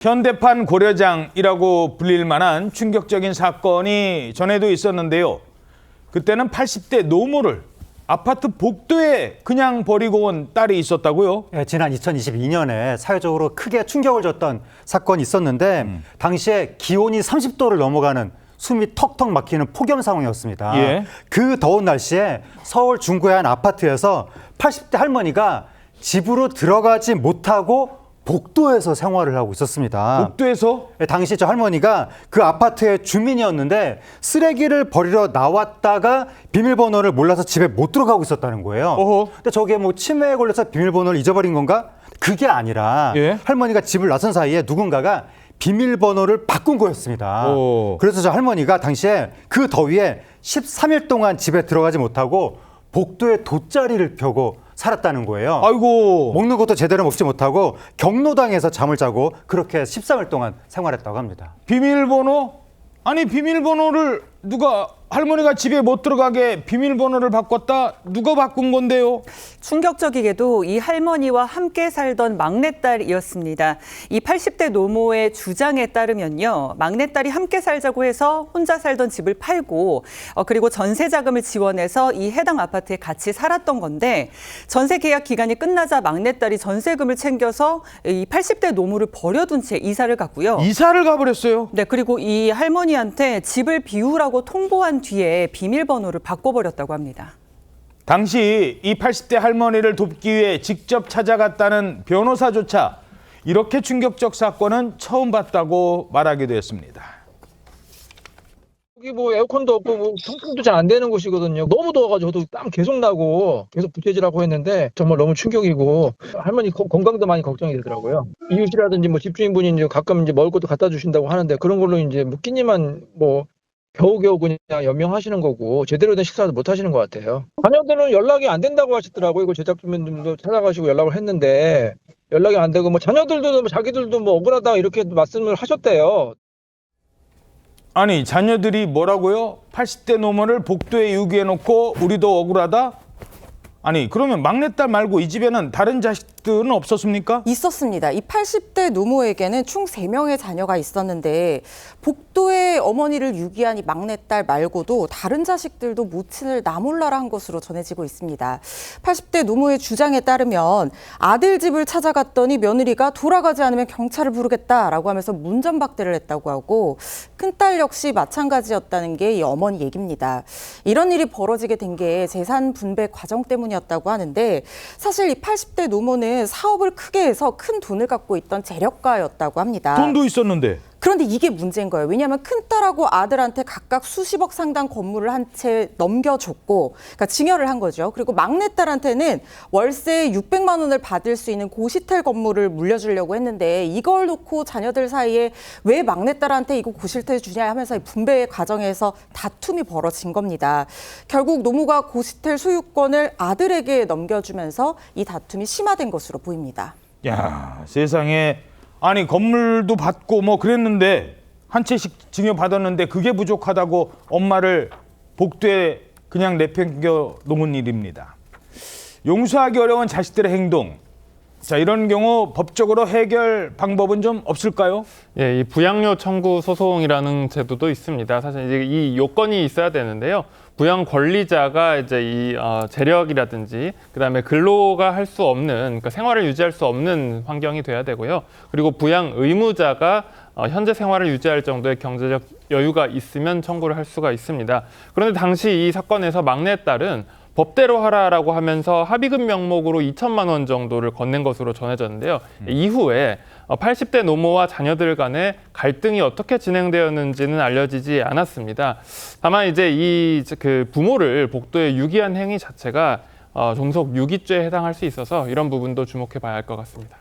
현대판 고려장이라고 불릴 만한 충격적인 사건이 전에도 있었는데요. 그때는 80대 노모를 아파트 복도에 그냥 버리고 온 딸이 있었다고요? 네, 지난 2022년에 사회적으로 크게 충격을 줬던 사건이 있었는데 당시에 기온이 30도를 넘어가는 숨이 턱턱 막히는 폭염 상황이었습니다. 예. 그 더운 날씨에 서울 중구의 한 아파트에서 80대 할머니가 집으로 들어가지 못하고 복도에서 생활을 하고 있었습니다. 복도에서? 당시 저 할머니가 그 아파트의 주민이었는데 쓰레기를 버리러 나왔다가 비밀번호를 몰라서 집에 못 들어가고 있었다는 거예요. 어허. 근데 저게 뭐 치매에 걸려서 비밀번호를 잊어버린 건가? 그게 아니라 예? 할머니가 집을 나선 사이에 누군가가 비밀번호를 바꾼 거였습니다. 오. 그래서 저 할머니가 당시에 그 더위에 13일 동안 집에 들어가지 못하고 복도에 돗자리를 펴고 살았다는 거예요. 아이고. 먹는 것도 제대로 먹지 못하고 경로당에서 잠을 자고 그렇게 13일 동안 생활했다고 합니다. 비밀번호? 아니, 비밀번호를 할머니가 집에 못 들어가게 비밀번호를 바꿨다? 누가 바꾼 건데요? 충격적이게도 이 할머니와 함께 살던 막내딸이었습니다. 이 80대 노모의 주장에 따르면요. 막내딸이 함께 살자고 해서 혼자 살던 집을 팔고 그리고 전세 자금을 지원해서 이 해당 아파트에 같이 살았던 건데 전세 계약 기간이 끝나자 막내딸이 전세금을 챙겨서 이 80대 노모를 버려둔 채 이사를 갔고요. 이사를 가버렸어요? 네, 그리고 이 할머니한테 집을 비우라고 통보한 뒤에 비밀번호를 바꿔버렸다고 합니다. 당시 이 80대 할머니를 돕기 위해 직접 찾아갔다는 변호사조차 이렇게 충격적 사건은 처음 봤다고 말하기도 했습니다. 여기 뭐 에어컨도 없고 뭐 통풍도 잘 안 되는 곳이거든요. 너무 더워가지고 저도 땀 계속 나고 계속 부채질하고 했는데 정말 너무 충격이고 할머니 건강도 많이 걱정이 되더라고요. 이웃이라든지 뭐 집주인분이 이제 가끔 이제 먹을 것도 갖다 주신다고 하는데 그런 걸로 이제 묵기님만 뭐 겨우겨우 그냥 연명하시는 거고 제대로 된 식사도 못 하시는 것 같아요. 자녀들은 연락이 안 된다고 하시더라고요. 이거 제작진분들도 찾아가시고 연락을 했는데 연락이 안 되고 뭐 자녀들도 자기들도 뭐 억울하다 이렇게 말씀을 하셨대요. 아니, 자녀들이 뭐라고요? 80대 노모를 복도에 유기해놓고 우리도 억울하다? 아니, 그러면 막내딸 말고 이 집에는 다른 자식들은 없었습니까? 있었습니다. 이 80대 노모에게는 총 3명의 자녀가 있었는데 복도에 어머니를 유기한 이 막내딸 말고도 다른 자식들도 모친을 나몰라라 한 것으로 전해지고 있습니다. 80대 노모의 주장에 따르면 아들 집을 찾아갔더니 며느리가 돌아가지 않으면 경찰을 부르겠다라고 하면서 문전박대를 했다고 하고 큰딸 역시 마찬가지였다는 게 이 어머니 얘기입니다. 이런 일이 벌어지게 된 게 재산 분배 과정 때문이었다고 하는데 사실 이 80대 노모는 사업을 크게 해서 큰 돈을 갖고 있던 재력가였다고 합니다. 돈도 있었는데. 그런데 이게 문제인 거예요. 왜냐하면 큰딸하고 아들한테 각각 수십억 상당 건물을 한 채 넘겨줬고 그러니까 증여를 한 거죠. 그리고 막내딸한테는 월세 600만 원을 받을 수 있는 고시텔 건물을 물려주려고 했는데 이걸 놓고 자녀들 사이에 왜 막내딸한테 이거 고시텔 주냐 하면서 분배 과정에서 다툼이 벌어진 겁니다. 결국 노모가 고시텔 소유권을 아들에게 넘겨주면서 이 다툼이 심화된 것으로 보입니다. 야, 세상에. 아니, 건물도 받고 뭐 그랬는데 한 채씩 증여받았는데 그게 부족하다고 엄마를 복도에 그냥 내팽겨 놓은 일입니다. 용서하기 어려운 자식들의 행동. 자, 이런 경우 법적으로 해결 방법은 좀 없을까요? 예, 이 부양료 청구 소송이라는 제도도 있습니다. 사실 이제 이 요건이 있어야 되는데요. 부양 권리자가 이제 이 재력이라든지 그다음에 근로가 할 수 없는, 그러니까 생활을 유지할 수 없는 환경이 돼야 되고요. 그리고 부양 의무자가 현재 생활을 유지할 정도의 경제적 여유가 있으면 청구를 할 수가 있습니다. 그런데 당시 이 사건에서 막내딸은 법대로 하라라고 하면서 합의금 명목으로 2천만 원 정도를 건넨 것으로 전해졌는데요. 이후에 80대 노모와 자녀들 간의 갈등이 어떻게 진행되었는지는 알려지지 않았습니다. 다만 이제 그 부모를 복도에 유기한 행위 자체가 종속 유기죄에 해당할 수 있어서 이런 부분도 주목해 봐야 할 것 같습니다.